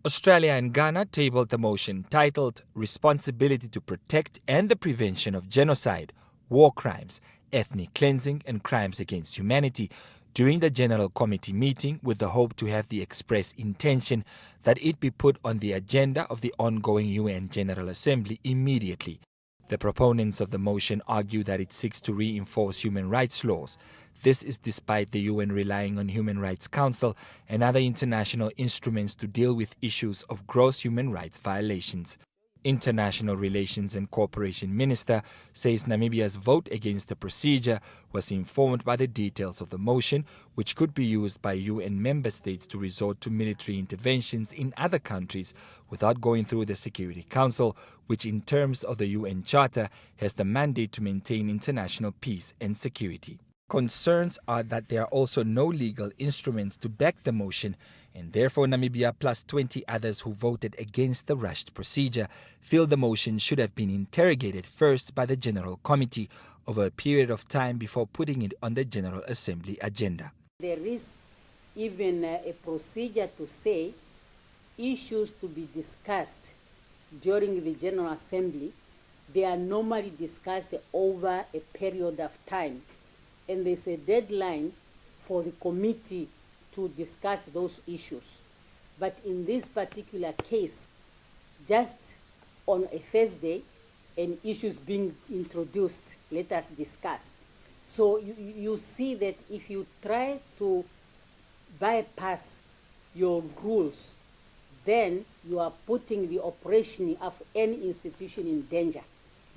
Australia and Ghana tabled the motion titled Responsibility to Protect and the Prevention of Genocide, War Crimes, Ethnic Cleansing and Crimes Against Humanity during the General Committee meeting, with the hope to have the express intention that it be put on the agenda of the ongoing UN General Assembly immediately. The proponents of the motion argue that it seeks to reinforce human rights laws. This is despite the UN relying on Human Rights Council and other international instruments to deal with issues of gross human rights violations. International Relations and Cooperation Minister says Namibia's vote against the procedure was informed by the details of the motion, which could be used by UN member states to resort to military interventions in other countries without going through the Security Council, which in terms of the UN Charter has the mandate to maintain international peace and security. Concerns are that there are also no legal instruments to back the motion, and therefore Namibia plus 20 others who voted against the rushed procedure feel the motion should have been interrogated first by the General Committee over a period of time before putting it on the General Assembly agenda. There is even a procedure to say issues to be discussed during the General Assembly. They are normally discussed over a period of time, and there's a deadline for the committee to discuss those issues. But in this particular case, just on a Thursday, an issue is being introduced, let us discuss. So you see that if you try to bypass your rules, then you are putting the operation of any institution in danger,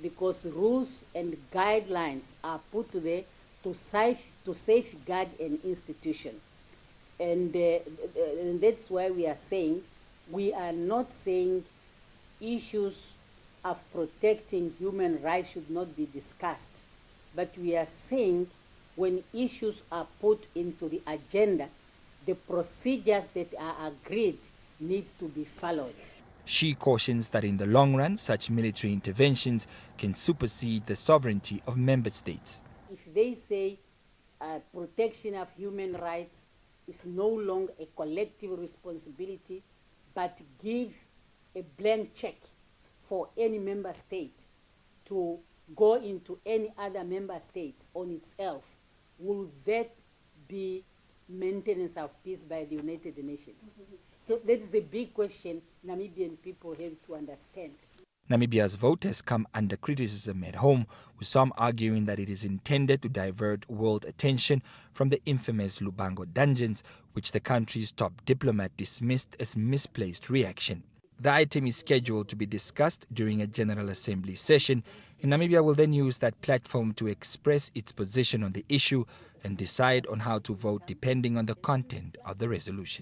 because rules and guidelines are put there to safeguard an institution. And that's why we are saying, we are not saying issues of protecting human rights should not be discussed, but we are saying when issues are put into the agenda, the procedures that are agreed need to be followed. She cautions that in the long run, such military interventions can supersede the sovereignty of member states. If they say protection of human rights is no longer a collective responsibility, but give a blank check for any member state to go into any other member states on itself, will that be maintenance of peace by the United Nations? So that's the big question Namibian people have to understand. Namibia's vote has come under criticism at home, with some arguing that it is intended to divert world attention from the infamous Lubango dungeons, which the country's top diplomat dismissed as misplaced reaction. The item is scheduled to be discussed during a General Assembly session, and Namibia will then use that platform to express its position on the issue and decide on how to vote depending on the content of the resolution.